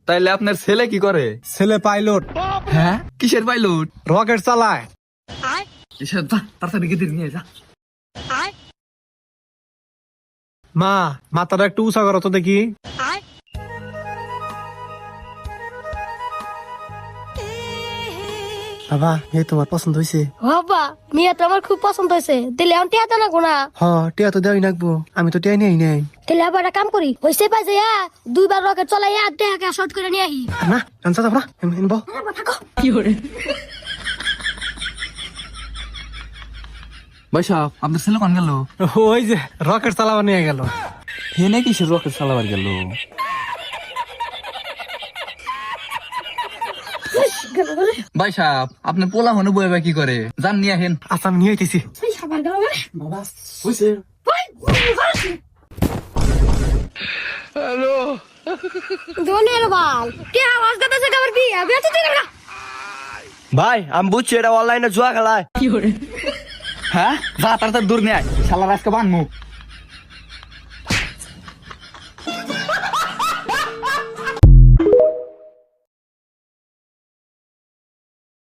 তাইলে আপনার ছেলে কি করে? ছেলে পাইলট, হ্যাঁ, কিসের পাইলট? রকেট চালায়। কিসের? যা তাড়াতাড়ি গিয়ে নিয়ে যা। মা, মাথাটা একটু উঁচা করো তো দেখি। বাবা, এই তোমার পছন্দ হয়েছে? বাবা মিয়া তো আমার খুব পছন্দ হয়েছে, দিলে আমি টিয়া না গোনা। হ, টিয়া তো দেওয়াই নাকবো, আমি তো টিয়া নেই নাই। তাহলে আবার একটা কাম করি, হয়েছে পাই যে দুইবার রকেট চলাইয়া দেহাকে শর্ট করে নিয়ে আহি। না, আনসা যাবো না, এনবো। ভাই সাহেব, আপনার ছেলে কোন গেল? ওই যে রকেট চালাবা নিয়ে গেল। হেনে কিসের রকেট চালাবার গেল? ভাই সাহেব, আপনি পোলা হনে বইবা কি করে? যান নিয়ে আহেন। আচ্ছা, আমি নিয়ে আইতেছি। সাবার গেল মানে বাবা, হয়েছে? ধনী এলো বাল কে আওয়াজ করতেছে কাবার বিয়া বিয়া তো দিন না। ভাই আমি বুঝছি এটা অনলাইনে জুয়া খেলায়। হ্যাঁ, যা তাড়াতাড়ি দূর নিয়ে আয়, শালার আজকে বানমু।